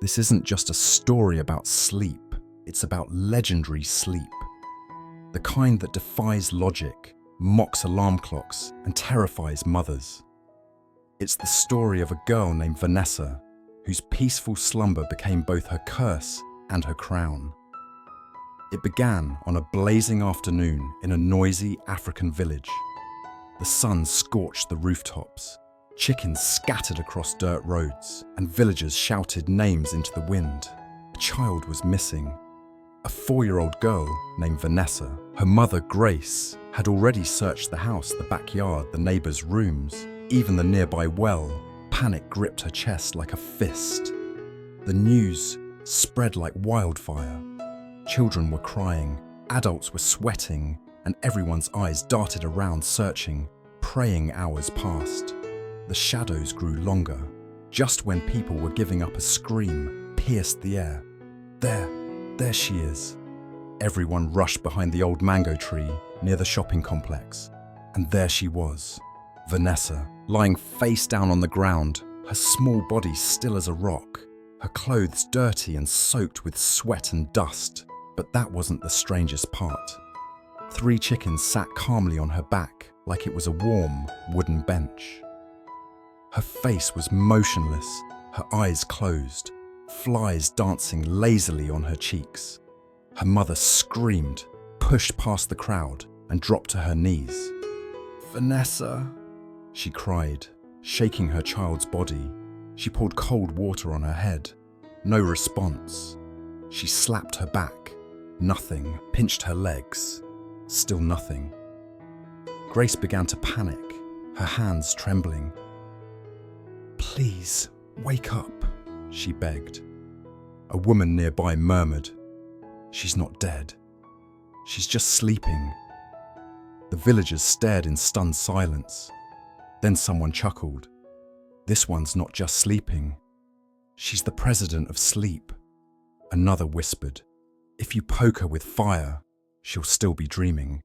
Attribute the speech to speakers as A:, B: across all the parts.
A: This isn't just a story about sleep, it's about legendary sleep. The kind that defies logic, mocks alarm clocks, and terrifies mothers. It's the story of a girl named Vanessa, whose peaceful slumber became both her curse and her crown. It began on a blazing afternoon in a noisy African village. The sun scorched the rooftops, chickens scattered across dirt roads, and villagers shouted names into the wind. A child was missing. A 4-year-old girl named Vanessa. Her mother, Grace, had already searched the house, the backyard, the neighbors' rooms, even the nearby well. Panic gripped her chest like a fist. The news spread like wildfire. Children were crying, adults were sweating, and everyone's eyes darted around searching. Praying hours passed. The shadows grew longer. Just when people were giving up, a scream pierced the air. There she is. Everyone rushed behind the old mango tree near the shopping complex. And there she was, Vanessa, lying face down on the ground, her small body still as a rock, her clothes dirty and soaked with sweat and dust. But that wasn't the strangest part. 3 chickens sat calmly on her back like it was a warm wooden bench. Her face was motionless, her eyes closed, flies dancing lazily on her cheeks. Her mother screamed, pushed past the crowd, and dropped to her knees. "Vanessa," she cried, shaking her child's body. She poured cold water on her head. No response. She slapped her back. Nothing. Pinched her legs. Still nothing. Grace began to panic, her hands trembling. "Please, wake up," she begged. A woman nearby murmured, "She's not dead. She's just sleeping." The villagers stared in stunned silence. Then someone chuckled. "This one's not just sleeping. She's the president of sleep." Another whispered, "If you poke her with fire, she'll still be dreaming."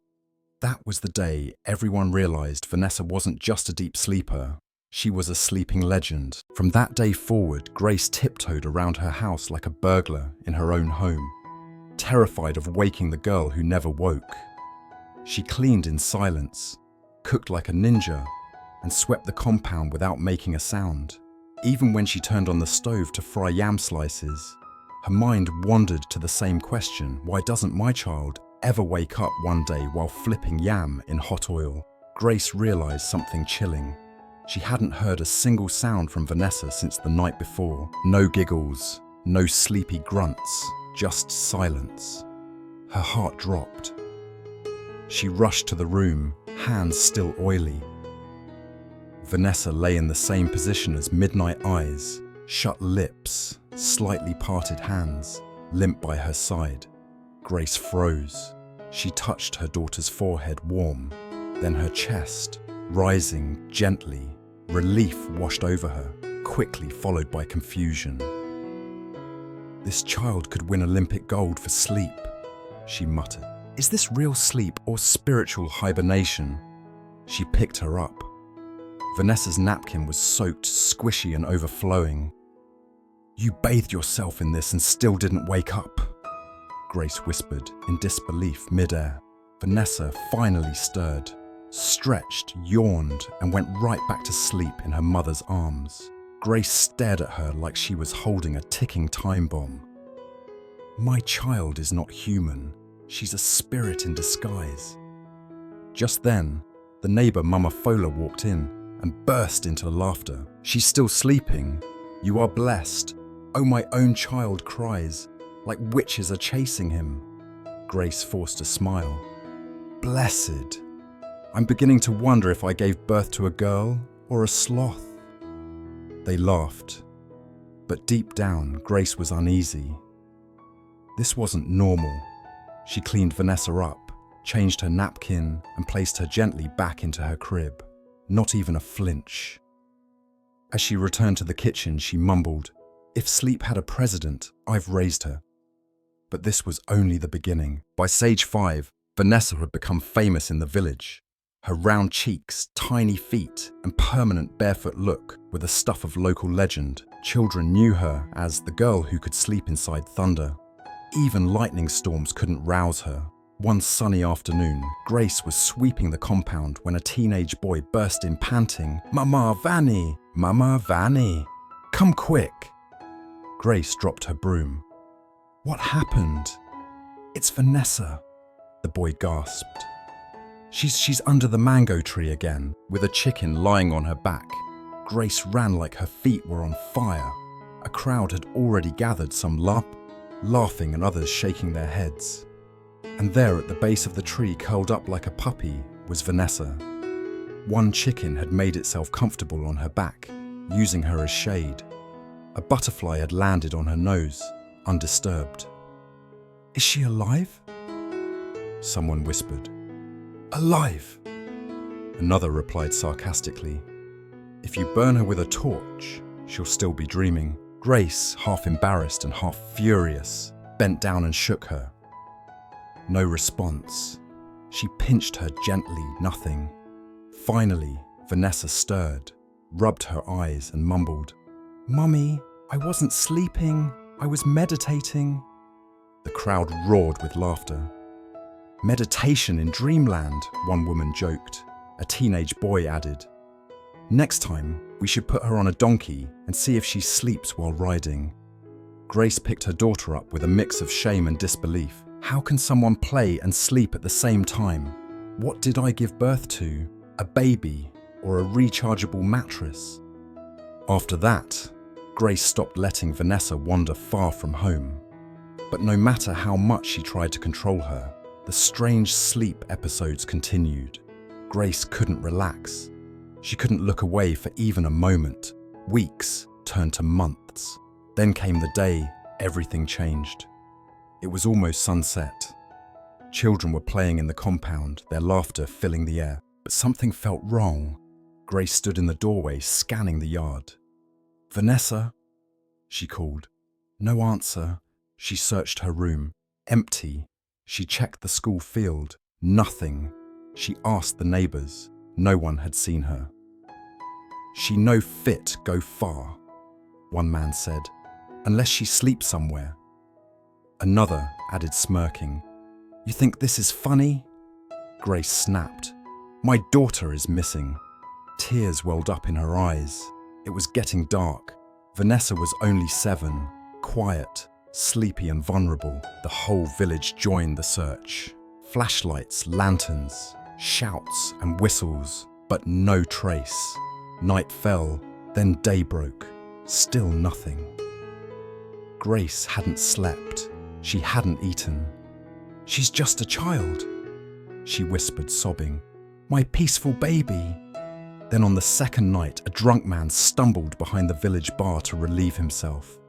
A: That was the day everyone realized Vanessa wasn't just a deep sleeper. She was a sleeping legend. From that day forward, Grace tiptoed around her house like a burglar in her own home, terrified of waking the girl who never woke. She cleaned in silence, cooked like a ninja, and swept the compound without making a sound. Even when she turned on the stove to fry yam slices, her mind wandered to the same question: why doesn't my child ever wake up one day while flipping yam in hot oil? Grace realized something chilling. She hadn't heard a single sound from Vanessa since the night before. No giggles, no sleepy grunts, just silence. Her heart dropped. She rushed to the room, hands still oily. Vanessa lay in the same position as midnight eyes, shut lips, slightly parted hands, limp by her side. Grace froze. She touched her daughter's forehead warm, then her chest, rising gently. Relief washed over her, quickly followed by confusion. "This child could win Olympic gold for sleep," she muttered. "Is this real sleep or spiritual hibernation?" She picked her up. Vanessa's napkin was soaked, squishy and overflowing. "You bathed yourself in this and still didn't wake up," Grace whispered in disbelief midair. Vanessa finally stirred, stretched, yawned, and went right back to sleep in her mother's arms. Grace stared at her like she was holding a ticking time bomb. "My child is not human. She's a spirit in disguise." Just then, the neighbor Mama Fola walked in and burst into laughter. "She's still sleeping. You are blessed. Oh, my own child cries, like witches are chasing him." Grace forced a smile. "Blessed. I'm beginning to wonder if I gave birth to a girl or a sloth." They laughed, but deep down, Grace was uneasy. This wasn't normal. She cleaned Vanessa up, changed her napkin, and placed her gently back into her crib. Not even a flinch. As she returned to the kitchen, she mumbled, "If sleep had a president, I've raised her." But this was only the beginning. By stage 5, Vanessa had become famous in the village. Her round cheeks, tiny feet, and permanent barefoot look were the stuff of local legend. Children knew her as the girl who could sleep inside thunder. Even lightning storms couldn't rouse her. One sunny afternoon, Grace was sweeping the compound when a teenage boy burst in panting, "Mama Vanny! Mama Vanny! Come quick!" Grace dropped her broom. "What happened?" "It's Vanessa," the boy gasped. She's under the mango tree again, with a chicken lying on her back." Grace ran like her feet were on fire. A crowd had already gathered, some laughing and others shaking their heads. And there at the base of the tree, curled up like a puppy, was Vanessa. One chicken had made itself comfortable on her back, using her as shade. A butterfly had landed on her nose, undisturbed. "Is she alive?" someone whispered. "Alive!" another replied sarcastically. "If you burn her with a torch, she'll still be dreaming." Grace, half embarrassed and half furious, bent down and shook her. No response. She pinched her gently, nothing. Finally, Vanessa stirred, rubbed her eyes and mumbled, "Mummy, I wasn't sleeping, I was meditating." The crowd roared with laughter. "Meditation in dreamland," one woman joked. A teenage boy added, "Next time, we should put her on a donkey and see if she sleeps while riding." Grace picked her daughter up with a mix of shame and disbelief. How can someone play and sleep at the same time? What did I give birth to? A baby or a rechargeable mattress? After that, Grace stopped letting Vanessa wander far from home. But no matter how much she tried to control her, the strange sleep episodes continued. Grace couldn't relax. She couldn't look away for even a moment. Weeks turned to months. Then came the day everything changed. It was almost sunset. Children were playing in the compound, their laughter filling the air. But something felt wrong. Grace stood in the doorway, scanning the yard. "Vanessa?" she called. No answer. She searched her room. Empty. She checked the school field. Nothing. She asked the neighbours. No one had seen her. "She no fit go far," one man said, "unless she sleeps somewhere." Another added, smirking, "You think this is funny?" Grace snapped. "My daughter is missing." Tears welled up in her eyes. It was getting dark. Vanessa was only 7, quiet, sleepy and vulnerable. The whole village joined the search. Flashlights, lanterns, shouts and whistles, but no trace. Night fell, then day broke. Still nothing. Grace hadn't slept. She hadn't eaten. "She's just a child," she whispered, sobbing. "My peaceful baby." Then on the second night, a drunk man stumbled behind the village bar to relieve himself.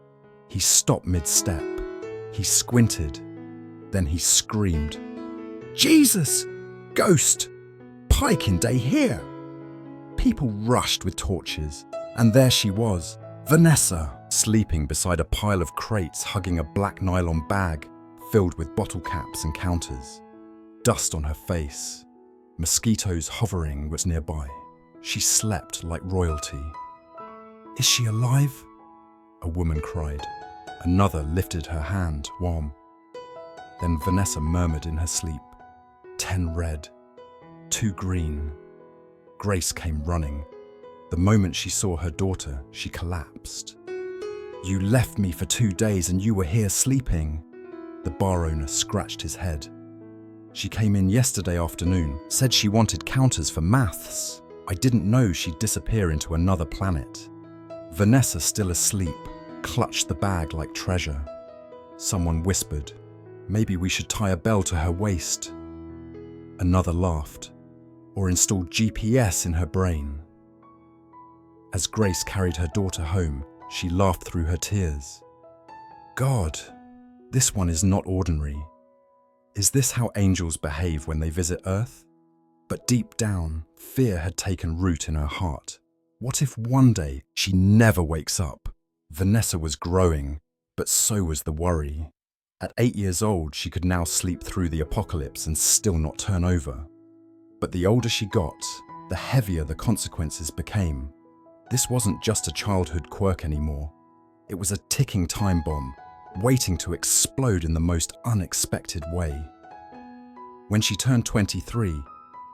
A: He stopped mid-step. He squinted. Then he screamed, "Jesus! Ghost! Pikin day here!" People rushed with torches, and there she was, Vanessa, sleeping beside a pile of crates, hugging a black nylon bag filled with bottle caps and counters. Dust on her face. Mosquitoes hovering was nearby. She slept like royalty. "Is she alive?" a woman cried. Another lifted her hand, warm. Then Vanessa murmured in her sleep, 10 red, 2 green. Grace came running. The moment she saw her daughter, she collapsed. "You left me for 2 days and you were here sleeping." The bar owner scratched his head. "She came in yesterday afternoon, said she wanted counters for maths. I didn't know she'd disappear into another planet." Vanessa, still asleep, clutched the bag like treasure. Someone whispered, "Maybe we should tie a bell to her waist." Another laughed, "Or install GPS in her brain." As Grace carried her daughter home, she laughed through her tears. "God, this one is not ordinary. Is this how angels behave when they visit Earth?" But deep down, fear had taken root in her heart. What if one day she never wakes up? Vanessa was growing, but so was the worry. At 8 years old, she could now sleep through the apocalypse and still not turn over. But the older she got, the heavier the consequences became. This wasn't just a childhood quirk anymore. It was a ticking time bomb, waiting to explode in the most unexpected way. When she turned 23,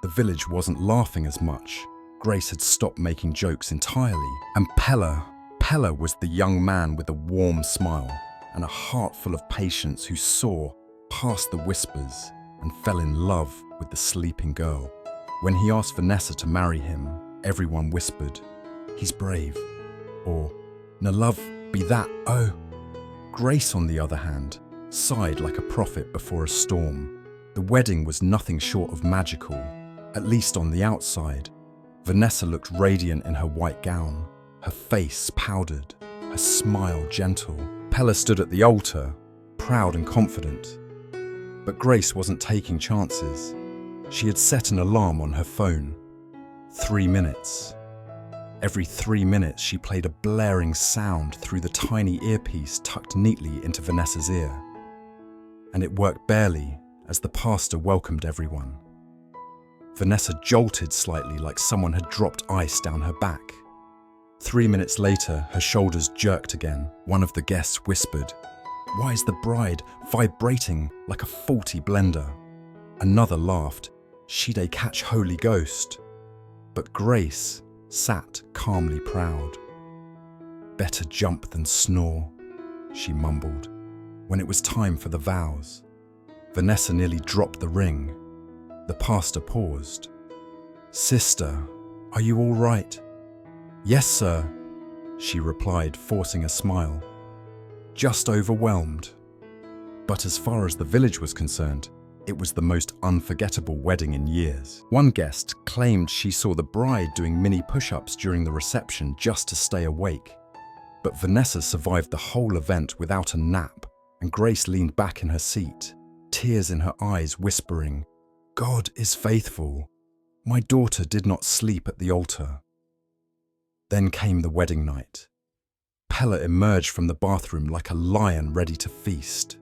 A: the village wasn't laughing as much. Grace had stopped making jokes entirely, and Pella was the young man with a warm smile and a heart full of patience who saw past the whispers and fell in love with the sleeping girl. When he asked Vanessa to marry him, everyone whispered, "He's brave," or "Na love be that, oh." Grace, on the other hand, sighed like a prophet before a storm. The wedding was nothing short of magical, at least on the outside. Vanessa looked radiant in her white gown, her face powdered, her smile gentle. Pella stood at the altar, proud and confident. But Grace wasn't taking chances. She had set an alarm on her phone. 3 minutes. Every 3 minutes she played a blaring sound through the tiny earpiece tucked neatly into Vanessa's ear. And it worked barely as the pastor welcomed everyone. Vanessa jolted slightly like someone had dropped ice down her back. 3 minutes later, her shoulders jerked again. One of the guests whispered, "Why is the bride vibrating like a faulty blender?" Another laughed, "She'd a catch Holy Ghost." But Grace sat calmly proud. "Better jump than snore," she mumbled. When it was time for the vows, Vanessa nearly dropped the ring. The pastor paused. "Sister, are you all right?" "Yes, sir," she replied, forcing a smile. "Just overwhelmed." But as far as the village was concerned, it was the most unforgettable wedding in years. One guest claimed she saw the bride doing mini push-ups during the reception just to stay awake. But Vanessa survived the whole event without a nap, and Grace leaned back in her seat, tears in her eyes, whispering, "God is faithful. My daughter did not sleep at the altar." Then came the wedding night. Pella emerged from the bathroom like a lion ready to feast.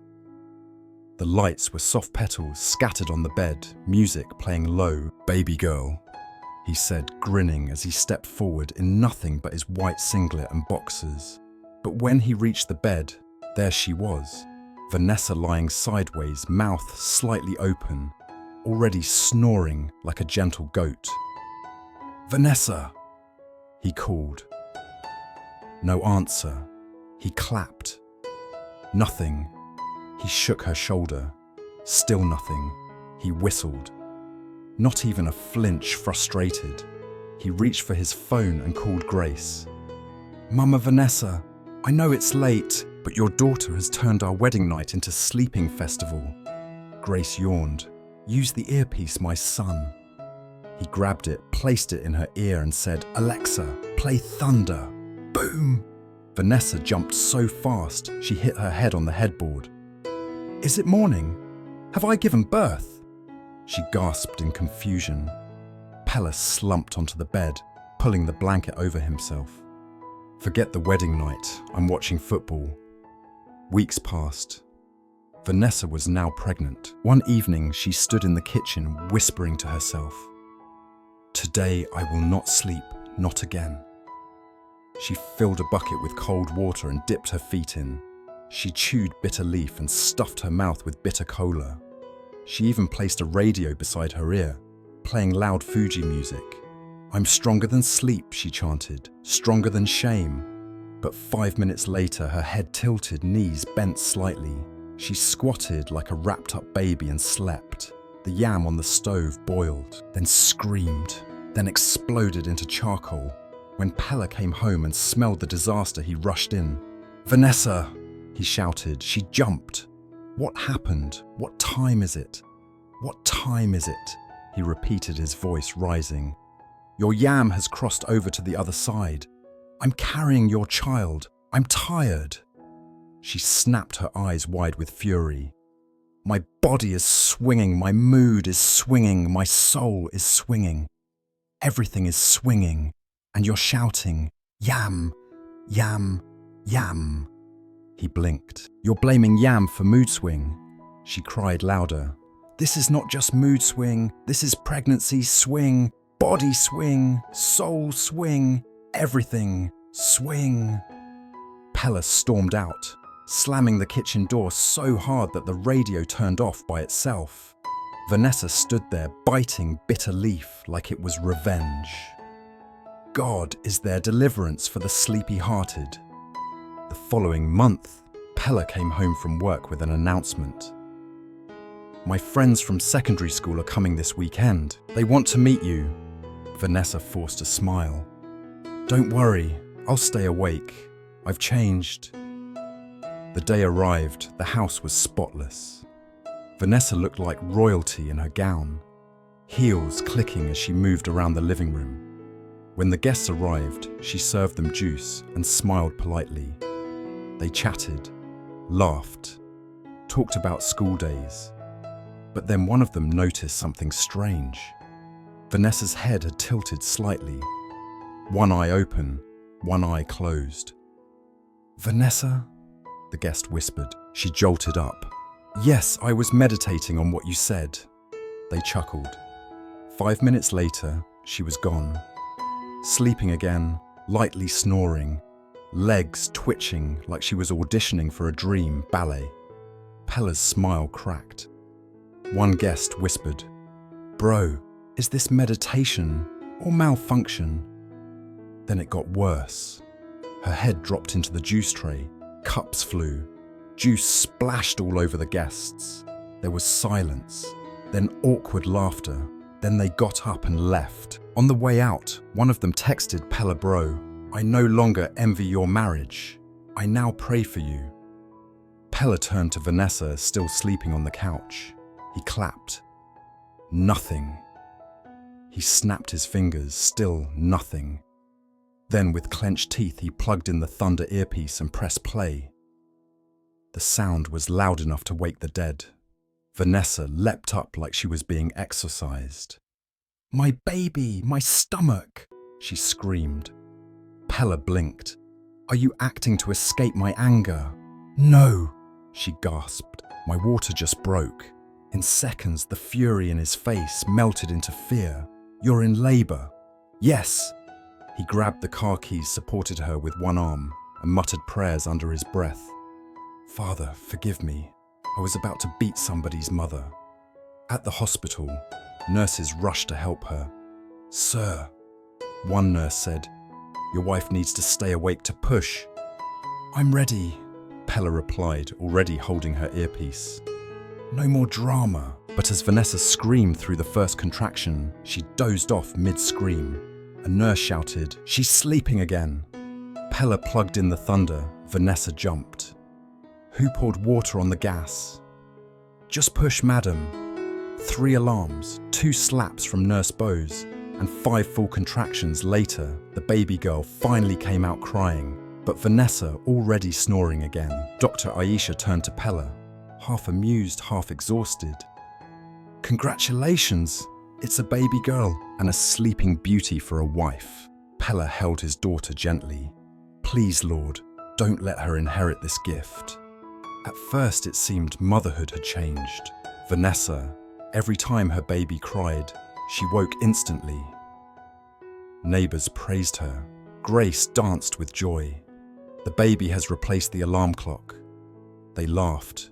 A: The lights were soft petals scattered on the bed, music playing low. "Baby girl," he said, grinning as he stepped forward in nothing but his white singlet and boxers. But when he reached the bed, there she was, Vanessa lying sideways, mouth slightly open, already snoring like a gentle goat. "Vanessa!" he called. No answer. He clapped. Nothing. He shook her shoulder. Still nothing. He whistled. Not even a flinch, frustrated. He reached for his phone and called Grace. "Mama Vanessa, I know it's late, but your daughter has turned our wedding night into sleeping festival." Grace yawned. "Use the earpiece, my son." He grabbed it, placed it in her ear and said, "Alexa, play Thunder." Boom! Vanessa jumped so fast she hit her head on the headboard. "Is it morning? Have I given birth?" She gasped in confusion. Pella slumped onto the bed, pulling the blanket over himself. "Forget the wedding night, I'm watching football." Weeks passed. Vanessa was now pregnant. One evening, she stood in the kitchen, whispering to herself, "Today I will not sleep, not again." She filled a bucket with cold water and dipped her feet in. She chewed bitter leaf and stuffed her mouth with bitter cola. She even placed a radio beside her ear, playing loud Fuji music. "I'm stronger than sleep," she chanted, "stronger than shame." But 5 minutes later, her head tilted, knees bent slightly. She squatted like a wrapped-up baby and slept. The yam on the stove boiled, then screamed, then exploded into charcoal. When Pella came home and smelled the disaster, he rushed in. "Vanessa!" he shouted. She jumped. "What happened? What time is it? What time is it?" he repeated, his voice rising. "Your yam has crossed over to the other side. I'm carrying your child. I'm tired." She snapped her eyes wide with fury. "My body is swinging, my mood is swinging, my soul is swinging. Everything is swinging, and you're shouting, 'Yam, yam, yam.'" He blinked. "You're blaming yam for mood swing," she cried louder. "This is not just mood swing, this is pregnancy swing, body swing, soul swing, everything swing." Pella stormed out, slamming the kitchen door so hard that the radio turned off by itself. Vanessa stood there biting bitter leaf like it was revenge. God is their deliverance for the sleepy-hearted. The following month, Pella came home from work with an announcement. My friends from secondary school are coming this weekend. They want to meet you. Vanessa forced a smile. Don't worry, I'll stay awake. I've changed. The day arrived, the house was spotless. Vanessa looked like royalty in her gown, heels clicking as she moved around the living room. When the guests arrived, she served them juice and smiled politely. They chatted, laughed, talked about school days. But then one of them noticed something strange. Vanessa's head had tilted slightly, one eye open, one eye closed. Vanessa? The guest whispered. She jolted up. Yes, I was meditating on what you said. They chuckled. 5 minutes later, she was gone. Sleeping again, lightly snoring, legs twitching like she was auditioning for a dream ballet. Pella's smile cracked. One guest whispered, Bro, is this meditation or malfunction? Then it got worse. Her head dropped into the juice tray, cups flew, juice splashed all over the guests. There was silence, then awkward laughter. Then they got up and left. On the way out, one of them texted Pella, Bro, I no longer envy your marriage. I now pray for you. Pella turned to Vanessa, still sleeping on the couch. He clapped. Nothing. He snapped his fingers, still nothing. Then with clenched teeth, he plugged in the Thunder earpiece and pressed play. The sound was loud enough to wake the dead. Vanessa leapt up like she was being exorcised. My baby, my stomach, she screamed. Pella blinked. Are you acting to escape my anger? No, she gasped. My water just broke. In seconds, the fury in his face melted into fear. You're in labor. Yes. He grabbed the car keys, supported her with one arm, and muttered prayers under his breath. Father, forgive me. I was about to beat somebody's mother. At the hospital, nurses rushed to help her. Sir, one nurse said, your wife needs to stay awake to push. I'm ready, Pella replied, already holding her earpiece. No more drama. But as Vanessa screamed through the first contraction, she dozed off mid-scream. A nurse shouted, she's sleeping again. Pella plugged in the Thunder. Vanessa jumped. Who poured water on the gas? Just push, madam. 3 alarms, 2 slaps from Nurse Bose, and 5 full contractions later, the baby girl finally came out crying, but Vanessa already snoring again. Dr. Aisha turned to Pella, half amused, half exhausted. Congratulations, it's a baby girl and a sleeping beauty for a wife. Pella held his daughter gently. Please, Lord, don't let her inherit this gift. At first it seemed motherhood had changed. Vanessa, every time her baby cried, she woke instantly. Neighbors praised her. Grace danced with joy. The baby has replaced the alarm clock. They laughed.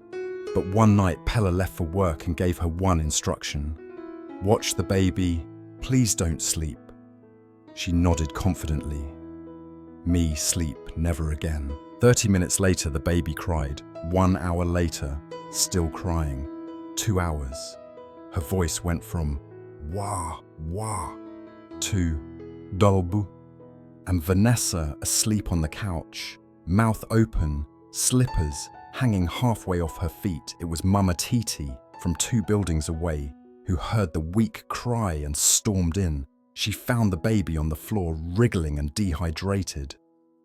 A: But one night Pella left for work and gave her one instruction. Watch the baby, please don't sleep. She nodded confidently. Me sleep never again. 30 minutes later the baby cried. 1 hour later, still crying. 2 hours. Her voice went from wah, wah to dolbu. And Vanessa asleep on the couch, mouth open, slippers hanging halfway off her feet. It was Mama Titi from 2 buildings away who heard the weak cry and stormed in. She found the baby on the floor wriggling and dehydrated.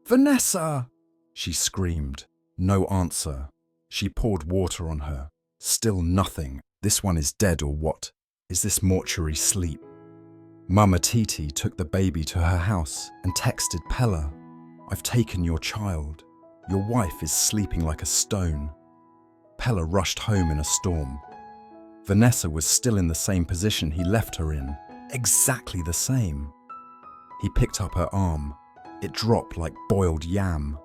A: Vanessa! She screamed. No answer. She poured water on her. Still nothing. This one is dead or what? Is this mortuary sleep? Mama Titi took the baby to her house and texted Pella, I've taken your child. Your wife is sleeping like a stone. Pella rushed home in a storm. Vanessa was still in the same position he left her in, exactly the same. He picked up her arm. It dropped like boiled yam.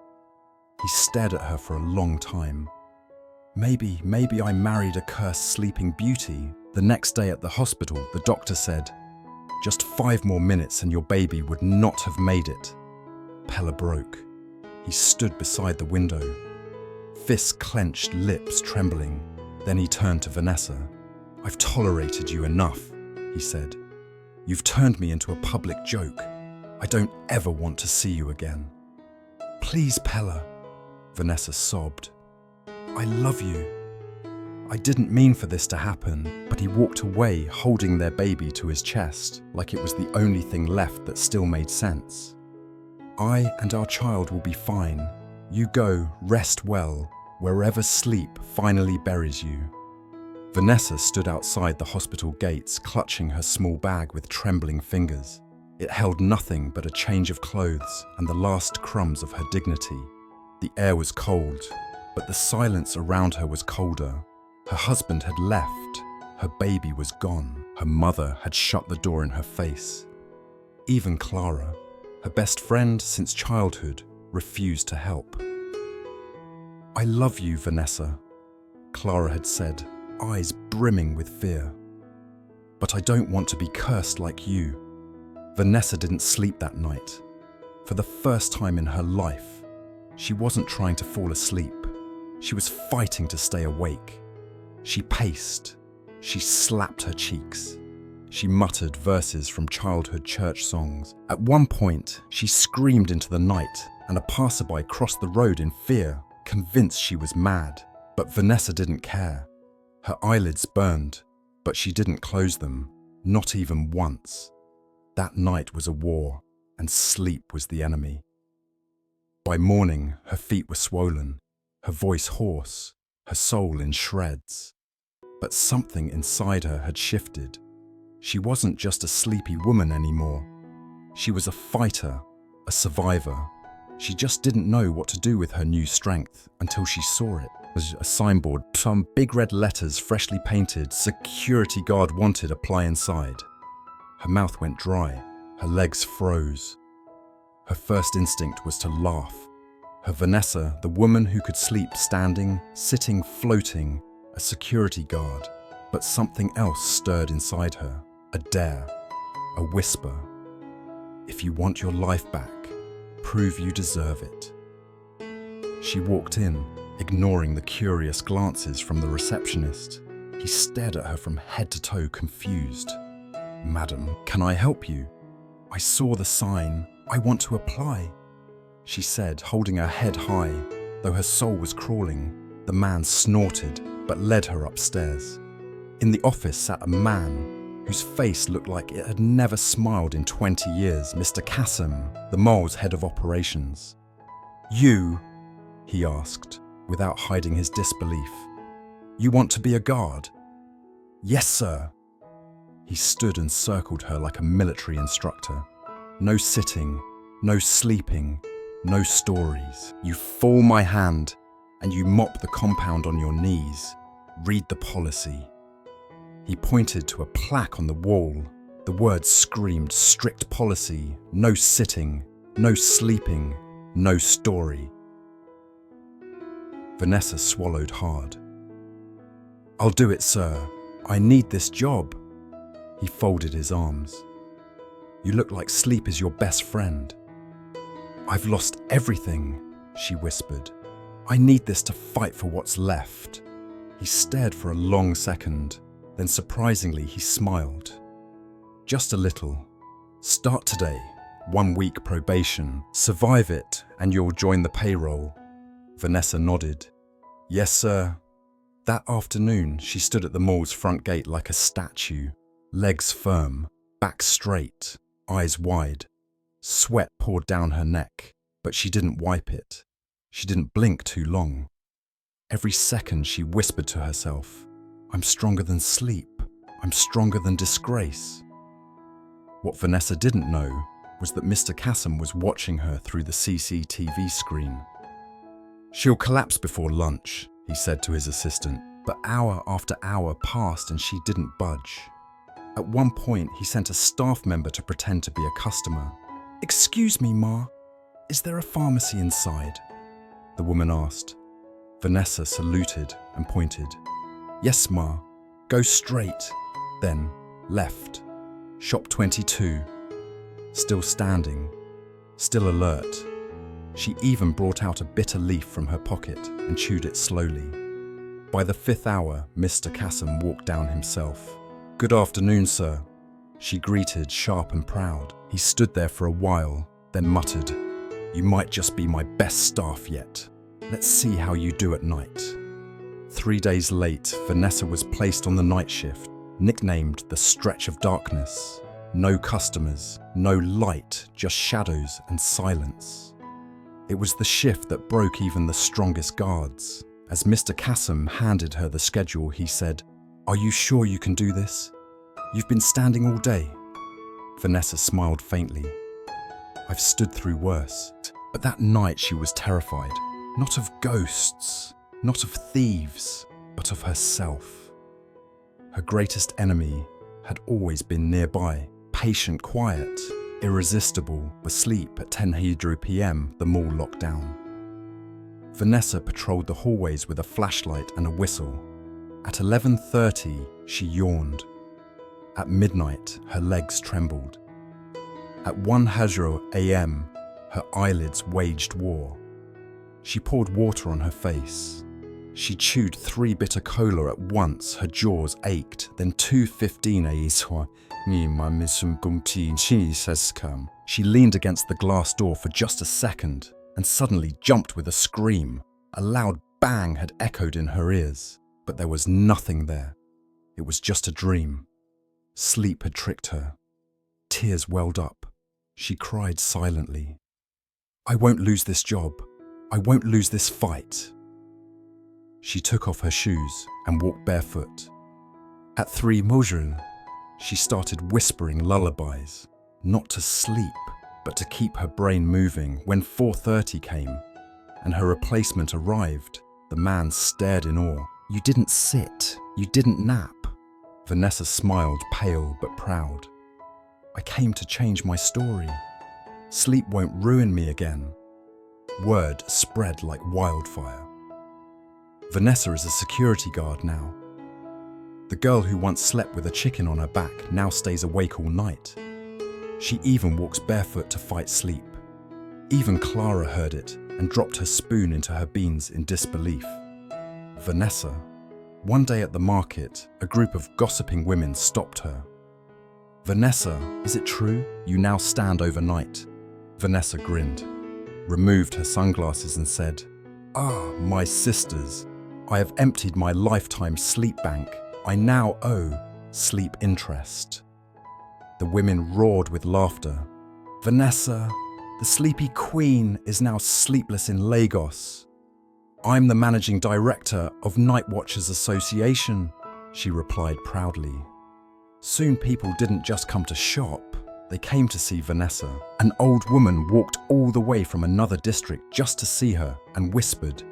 A: He stared at her for a long time. Maybe I married a cursed sleeping beauty. The next day at the hospital, the doctor said, "Just 5 more minutes and your baby would not have made it." Pella broke. He stood beside the window, fists clenched, lips trembling. Then he turned to Vanessa. "I've tolerated you enough," he said. "You've turned me into a public joke. I don't ever want to see you again." "Please, Pella," Vanessa sobbed. "I love you." "I didn't mean for this to happen," but he walked away holding their baby to his chest like it was the only thing left that still made sense. "I and our child will be fine. You go, rest well, wherever sleep finally buries you." Vanessa stood outside the hospital gates, clutching her small bag with trembling fingers. It held nothing but a change of clothes and the last crumbs of her dignity. The air was cold, but the silence around her was colder. Her husband had left. Her baby was gone. Her mother had shut the door in her face. Even Clara, her best friend since childhood, refused to help. "I love you, Vanessa," Clara had said, eyes brimming with fear. "But I don't want to be cursed like you." Vanessa didn't sleep that night. For the first time in her life, she wasn't trying to fall asleep. She was fighting to stay awake. She paced. She slapped her cheeks. She muttered verses from childhood church songs. At one point, she screamed into the night, and a passerby crossed the road in fear, convinced she was mad. But Vanessa didn't care. Her eyelids burned, but she didn't close them, not even once. That night was a war, and sleep was the enemy. By morning, her feet were swollen, her voice hoarse, her soul in shreds. But something inside her had shifted. She wasn't just a sleepy woman anymore. She was a fighter, a survivor. She just didn't know what to do with her new strength until she saw it. It was a signboard, some big red letters freshly painted, "Security guard wanted, apply inside." Her mouth went dry, her legs froze. Her first instinct was to laugh. Her Vanessa, the woman who could sleep standing, sitting, floating, a security guard. But something else stirred inside her, a dare, a whisper. "If you want your life back, prove you deserve it." She walked in, ignoring the curious glances from the receptionist. He stared at her from head to toe, confused. "Madam, can I help you? I saw the sign. I want to apply," she said, holding her head high. Though her soul was crawling, the man snorted, but led her upstairs. In the office sat a man whose face looked like it had never smiled in 20 years, Mr. Kassem, the mole's head of operations. "You?" he asked, without hiding his disbelief. "You want to be a guard?" "Yes, sir." He stood and circled her like a military instructor. "No sitting, no sleeping, no stories. You fall my hand and you mop the compound on your knees. Read the policy." He pointed to a plaque on the wall. The words screamed strict policy, no sitting, no sleeping, no story. Vanessa swallowed hard. "I'll do it, sir. I need this job." He folded his arms. "You look like sleep is your best friend." "I've lost everything," she whispered. "I need this to fight for what's left." He stared for a long second, then surprisingly he smiled. "Just a little. Start today. 1 week probation. Survive it and you'll join the payroll." Vanessa nodded. "Yes, sir." That afternoon, she stood at the mall's front gate like a statue, legs firm, back straight, eyes wide. Sweat poured down her neck, but she didn't wipe it. She didn't blink too long. Every second she whispered to herself, "I'm stronger than sleep. I'm stronger than disgrace." What Vanessa didn't know was that Mr. Kassem was watching her through the CCTV screen. "She'll collapse before lunch," he said to his assistant, but hour after hour passed and she didn't budge. At one point, he sent a staff member to pretend to be a customer. "Excuse me, Ma, is there a pharmacy inside?" the woman asked. Vanessa saluted and pointed. Yes, ma. Go straight. Then left. Shop 22. Still standing. Still alert. She even brought out a bitter leaf from her pocket and chewed it slowly. By the 5th hour, Mr. Kassam walked down himself. Good afternoon, sir. She greeted, sharp and proud. He stood there for a while, then muttered, You might just be my best staff yet. Let's see how you do at night. 3 days late, Vanessa was placed on the night shift, nicknamed the Stretch of Darkness. No customers, no light, just shadows and silence. It was the shift that broke even the strongest guards. As Mr. Kassam handed her the schedule, he said, Are you sure you can do this? You've been standing all day. Vanessa smiled faintly. I've stood through worse. But that night she was terrified, not of ghosts, not of thieves, but of herself. Her greatest enemy had always been nearby, patient, quiet, irresistible, asleep at 10 p.m. the mall locked down. Vanessa patrolled the hallways with a flashlight and a whistle. At 11:30, she yawned. At midnight, her legs trembled. At 1 a.m., her eyelids waged war. She poured water on her face. She chewed 3 bitter cola at once, her jaws ached, then 2:15 a.m. She leaned against the glass door for just a second and suddenly jumped with a scream. A loud bang had echoed in her ears, but there was nothing there. It was just a dream. Sleep had tricked her. Tears welled up. She cried silently. I won't lose this job. I won't lose this fight. She took off her shoes and walked barefoot. At 3 Mojul, she started whispering lullabies, not to sleep, but to keep her brain moving. When 4:30 came and her replacement arrived, the man stared in awe. You didn't sit. You didn't nap. Vanessa smiled, pale but proud. I came to change my story. Sleep won't ruin me again. Word spread like wildfire. Vanessa is a security guard now. The girl who once slept with a chicken on her back now stays awake all night. She even walks barefoot to fight sleep. Even Clara heard it and dropped her spoon into her beans in disbelief. Vanessa. One day at the market, a group of gossiping women stopped her. Vanessa, is it true you now stand overnight? Vanessa grinned, removed her sunglasses and said, Ah, my sisters, I have emptied my lifetime sleep bank. I now owe sleep interest. The women roared with laughter. Vanessa, the sleepy queen is now sleepless in Lagos. I'm the managing director of Night Watchers Association, she replied proudly. Soon people didn't just come to shop, they came to see Vanessa. An old woman walked all the way from another district just to see her and whispered,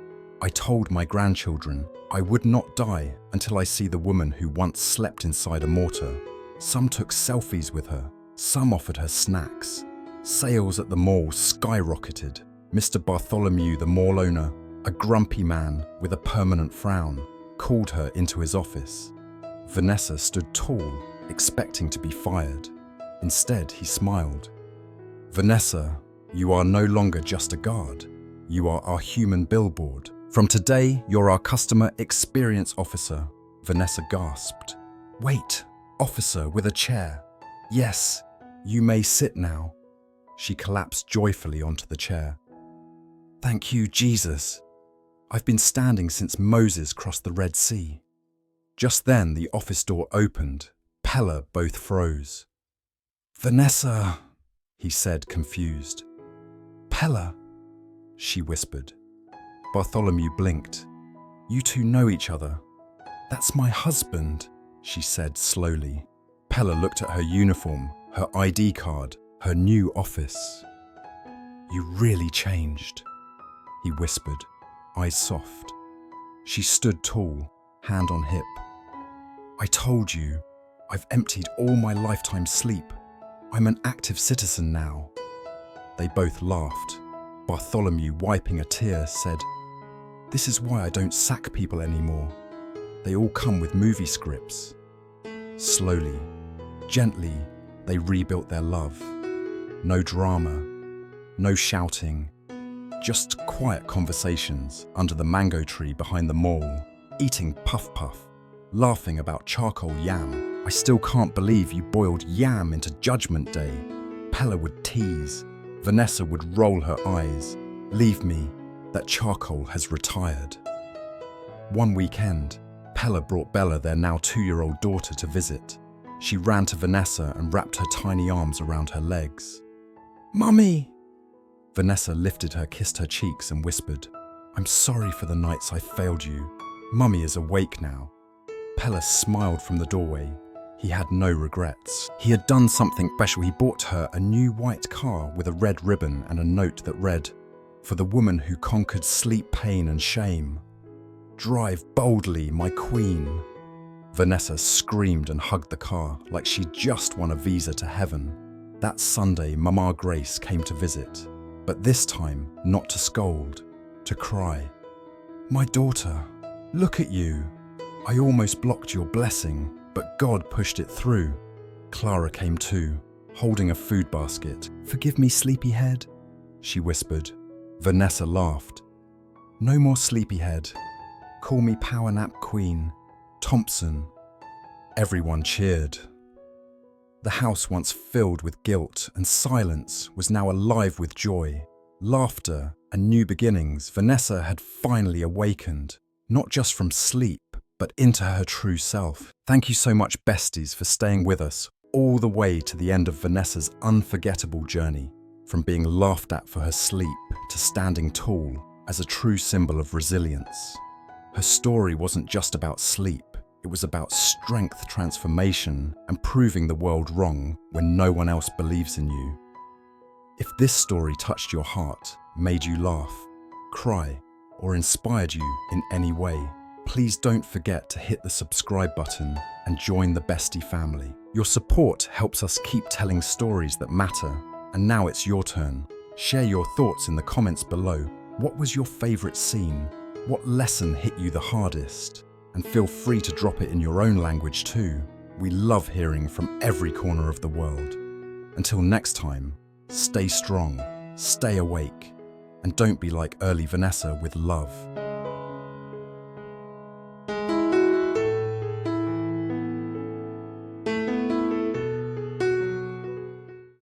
A: I told my grandchildren I would not die until I see the woman who once slept inside a mortar. Some took selfies with her, some offered her snacks. Sales at the mall skyrocketed. Mr. Bartholomew, the mall owner, a grumpy man with a permanent frown, called her into his office. Vanessa stood tall, expecting to be fired. Instead, he smiled. Vanessa, you are no longer just a guard. You are our human billboard. From today, you're our customer experience officer. Vanessa gasped. Wait, officer with a chair. Yes, you may sit now. She collapsed joyfully onto the chair. Thank you, Jesus. I've been standing since Moses crossed the Red Sea. Just then, the office door opened. Pella both froze. Vanessa, he said, confused. Pella, she whispered. Bartholomew blinked. You two know each other. That's my husband, she said slowly. Pella looked at her uniform, her ID card, her new office. You really changed, he whispered, eyes soft. She stood tall, hand on hip. I told you, I've emptied all my lifetime sleep. I'm an active citizen now. They both laughed. Bartholomew, wiping a tear, said, "This is why I don't sack people anymore. They all come with movie scripts." Slowly, gently, they rebuilt their love. No drama, no shouting, just quiet conversations under the mango tree behind the mall, eating puff puff, laughing about charcoal yam. "I still can't believe you boiled yam into Judgment Day," Pella would tease. Vanessa would roll her eyes. "Leave me, that charcoal has retired." One weekend, Pella brought Bella, their now 2-year-old daughter, to visit. She ran to Vanessa and wrapped her tiny arms around her legs. "Mummy!" Vanessa lifted her, kissed her cheeks and whispered, "I'm sorry for the nights I failed you. Mummy is awake now." Pella smiled from the doorway. He had no regrets. He had done something special. He bought her a new white car with a red ribbon and a note that read, "For the woman who conquered sleep, pain and shame. Drive boldly, my queen." Vanessa screamed and hugged the car like she'd just won a visa to heaven. That Sunday, Mama Grace came to visit, but this time not to scold, to cry. "My daughter, look at you. I almost blocked your blessing, but God pushed it through." Clara came too, holding a food basket. "Forgive me, sleepyhead," she whispered. Vanessa laughed. "No more sleepyhead. Call me Power Nap Queen, Thompson." Everyone cheered. The house, once filled with guilt and silence, was now alive with joy, laughter, and new beginnings. Vanessa had finally awakened, not just from sleep, but into her true self. Thank you so much, besties, for staying with us all the way to the end of Vanessa's unforgettable journey, from being laughed at for her sleep to standing tall as a true symbol of resilience. Her story wasn't just about sleep. It was about strength, transformation, and proving the world wrong when no one else believes in you. If this story touched your heart, made you laugh, cry, or inspired you in any way, please don't forget to hit the subscribe button and join the Bestie family. Your support helps us keep telling stories that matter. And now it's your turn. Share your thoughts in the comments below. What was your favorite scene? What lesson hit you the hardest? And feel free to drop it in your own language too. We love hearing from every corner of the world. Until next time, stay strong, stay awake, and don't be like early Vanessa with love.